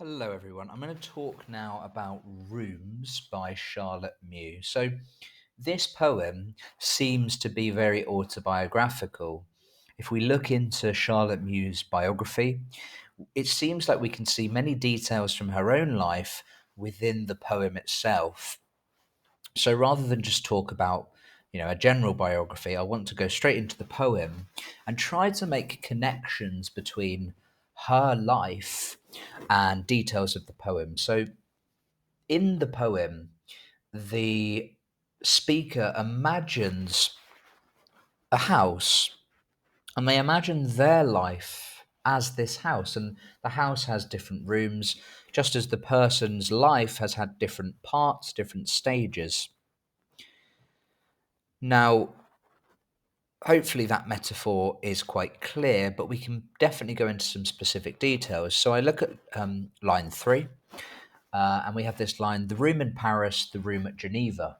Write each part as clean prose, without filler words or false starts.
Hello, everyone. I'm going to talk now about Rooms by Charlotte Mew. So, this poem seems to be very autobiographical. If we look into Charlotte Mew's biography, it seems like we can see many details from her own life within the poem itself. So, rather than just talk about a general biography, I want to go straight into the poem and try to make connections between her life and details of the poem. So, in the poem, the speaker imagines a house and they imagine their life as this house. And the house has different rooms, just as the person's life has had different parts, different stages. Now, hopefully that metaphor is quite clear, but we can definitely go into some specific details. So I look at line 3, and we have this line: the room in Paris, the room at Geneva.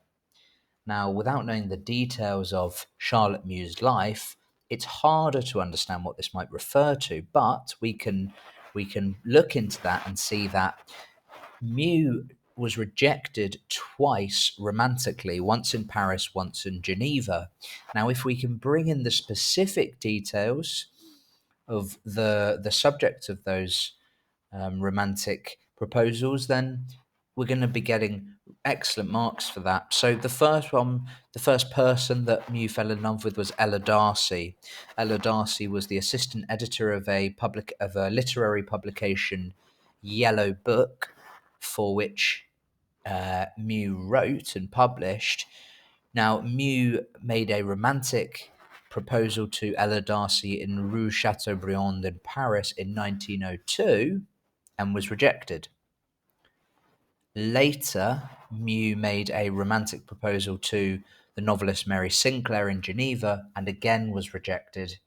Now, without knowing the details of Charlotte Mew's life, it's harder to understand what this might refer to, but we can look into that and see that Mew was rejected twice romantically, once in Paris, once in Geneva. Now, if we can bring in the specific details of the subject of those romantic proposals, then we're going to be getting excellent marks for that. So the first one, the first person that Mew fell in love with was Ella Darcy. Ella Darcy was the assistant editor of a literary publication, Yellow Book, for which Mew wrote and published. Now, Mew made a romantic proposal to Ella Darcy in Rue Chateaubriand in Paris in 1902 and was rejected. Later, Mew made a romantic proposal to the novelist Mary Sinclair in Geneva and again was rejected,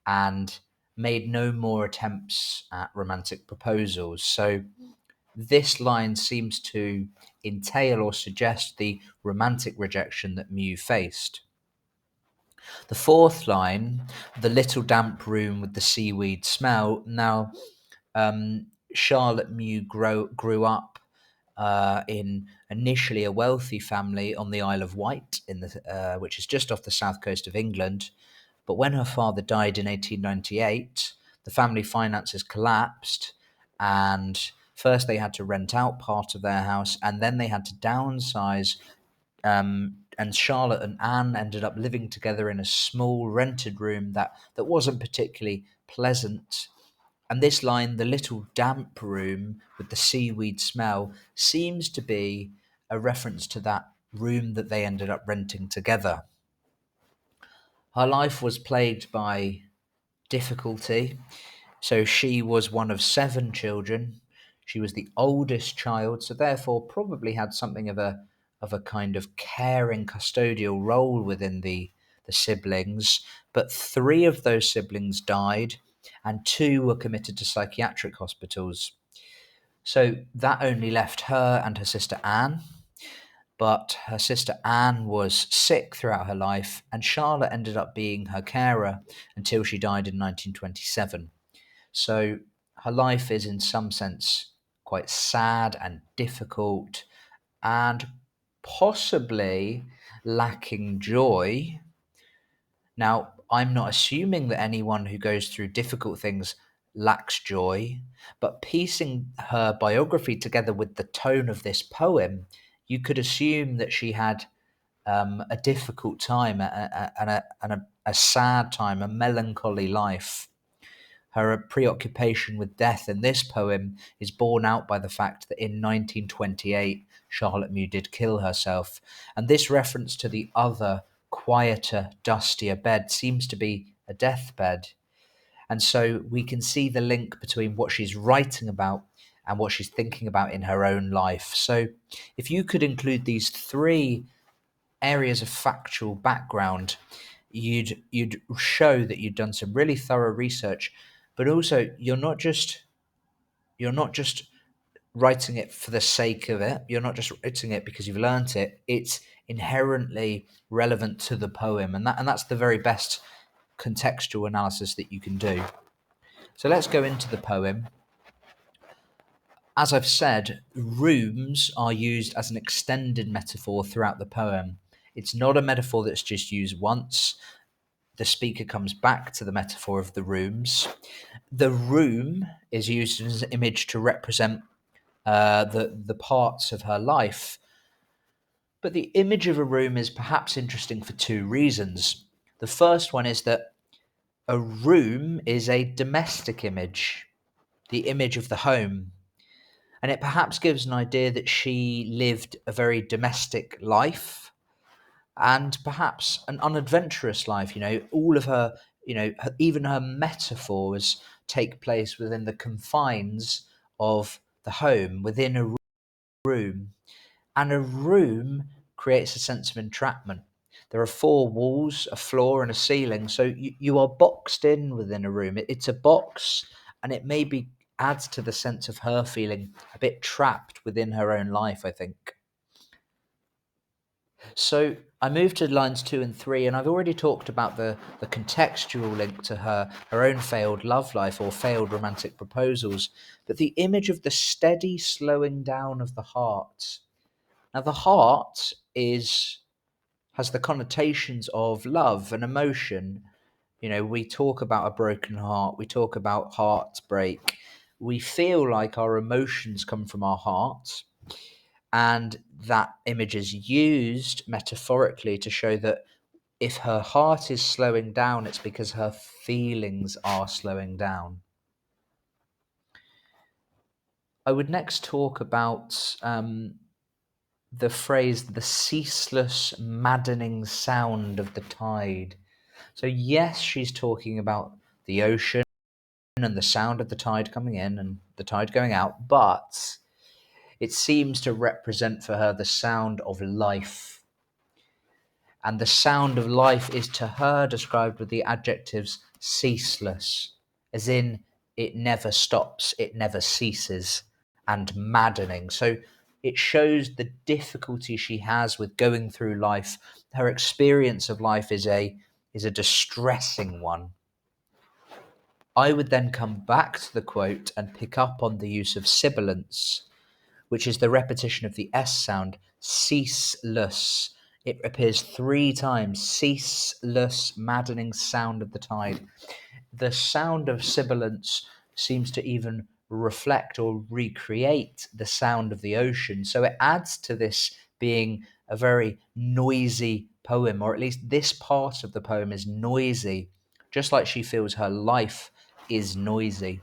and made no more attempts at romantic proposals. So this line seems to entail or suggest the romantic rejection that Mew faced. The fourth line, the little damp room with the seaweed smell. Now, Charlotte Mew grew up in initially a wealthy family on the Isle of Wight, which is just off the south coast of England. But when her father died in 1898, the family finances collapsed, and first they had to rent out part of their house, and then they had to downsize. And Charlotte and Anne ended up living together in a small rented room that wasn't particularly pleasant. And this line, the little damp room with the seaweed smell, seems to be a reference to that room that they ended up renting together. Her life was plagued by difficulty. So she was one of 7 children. She was the oldest child, so therefore probably had something of a kind of caring custodial role within the siblings. But 3 of those siblings died, and 2 were committed to psychiatric hospitals. So that only left her and her sister Anne. But her sister Anne was sick throughout her life, and Charlotte ended up being her carer until she died in 1927. So her life is, in some sense, quite sad and difficult and possibly lacking joy. Now, I'm not assuming that anyone who goes through difficult things lacks joy, but piecing her biography together with the tone of this poem, you could assume that she had a difficult time and a sad time, a melancholy life. Her preoccupation with death in this poem is borne out by the fact that in 1928, Charlotte Mew did kill herself. And this reference to the other, quieter, dustier bed seems to be a deathbed. And so we can see the link between what she's writing about and what she's thinking about in her own life. So if you could include these 3 areas of factual background, you'd show that you'd done some really thorough research, but also you're not just writing it for the sake of it. You're not just writing it because you've learnt it. It's inherently relevant to the poem, and that's the very best contextual analysis that you can do. So let's go into the poem. As I've said, rooms are used as an extended metaphor throughout the poem. It's not a metaphor that's just used once. The speaker comes back to the metaphor of the rooms. The room is used as an image to represent the parts of her life. But the image of a room is perhaps interesting for two reasons. The first one is that a room is a domestic image, the image of the home. And it perhaps gives an idea that she lived a very domestic life and perhaps an unadventurous life. All of her, even her metaphors take place within the confines of the home, within a room. And a room creates a sense of entrapment. There are four walls, a floor, and a ceiling. So you are boxed in within a room. It's a box, and it maybe adds to the sense of her feeling a bit trapped within her own life, I think. So I moved to lines 2 and 3, and I've already talked about the contextual link to her own failed love life or failed romantic proposals, but the image of the steady slowing down of the heart. Now, the heart has the connotations of love and emotion. We talk about a broken heart, we talk about heartbreak. We feel like our emotions come from our heart, and that image is used metaphorically to show that if her heart is slowing down, it's because her feelings are slowing down. I would next talk about the phrase, the ceaseless, maddening sound of the tide. So, yes, she's talking about the ocean and the sound of the tide coming in and the tide going out, but it seems to represent for her the sound of life. And the sound of life is to her described with the adjectives ceaseless, as in it never stops, it never ceases, and maddening. So it shows the difficulty she has with going through life. Her experience of life is a distressing one. I would then come back to the quote and pick up on the use of sibilance, which is the repetition of the S sound, ceaseless. It appears 3 times, ceaseless, maddening sound of the tide. The sound of sibilance seems to even reflect or recreate the sound of the ocean. So it adds to this being a very noisy poem, or at least this part of the poem is noisy, just like she feels her life is noisy.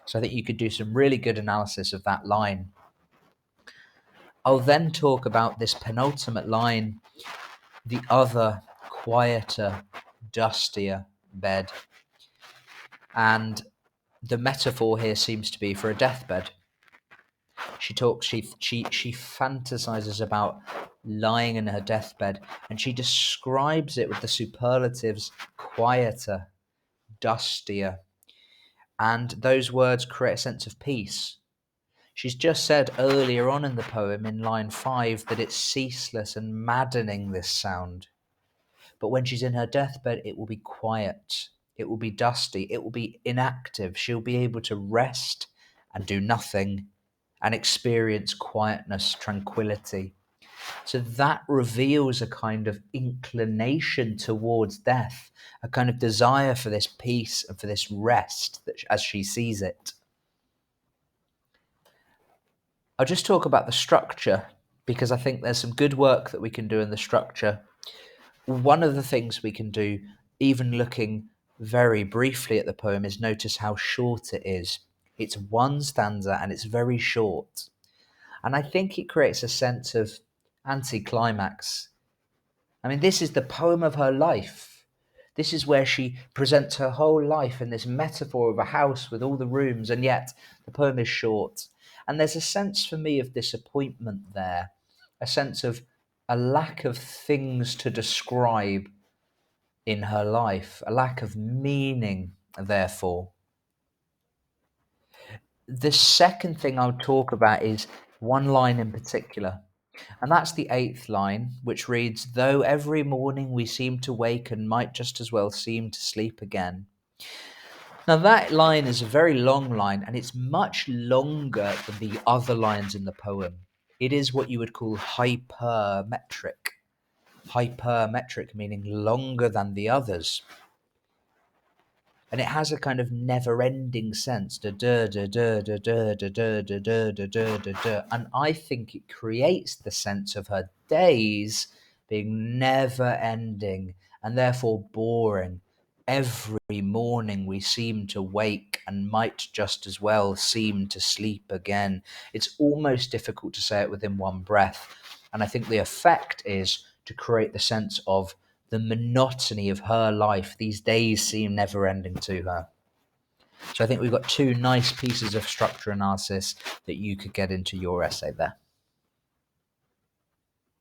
So I think you could do some really good analysis of that line. I'll then talk about this penultimate line, the other, quieter, dustier bed. And the metaphor here seems to be for a deathbed. She fantasizes about lying in her deathbed, and she describes it with the superlatives quieter, dustier. And those words create a sense of peace. She's just said earlier on in the poem, in line 5, that it's ceaseless and maddening, this sound. But when she's in her deathbed, it will be quiet, it will be dusty, it will be inactive. She'll be able to rest and do nothing and experience quietness, tranquility. So that reveals a kind of inclination towards death, a kind of desire for this peace and for this rest as she sees it. I'll just talk about the structure because I think there's some good work that we can do in the structure. One of the things we can do, even looking very briefly at the poem, is notice how short it is. It's one stanza and it's very short. And I think it creates a sense of anticlimax. I mean, this is the poem of her life. This is where she presents her whole life in this metaphor of a house with all the rooms, and yet the poem is short. And there's a sense for me of disappointment there, a sense of a lack of things to describe in her life, a lack of meaning, therefore. The second thing I'll talk about is one line in particular, and that's the 8th line, which reads, "Though every morning we seem to wake and might just as well seem to sleep again." Now, that line is a very long line, and it's much longer than the other lines in the poem. It is what you would call hypermetric. Hypermetric meaning longer than the others. And it has a kind of never-ending sense. Da, da, da, da, da, da, da, da, da, da, da, da, da, da. And I think it creates the sense of her days being never-ending and therefore boring. Every morning we seem to wake and might just as well seem to sleep again. It's almost difficult to say it within one breath. And I think the effect is to create the sense of the monotony of her life. These days seem never ending to her. So I think we've got two nice pieces of structure analysis that you could get into your essay there.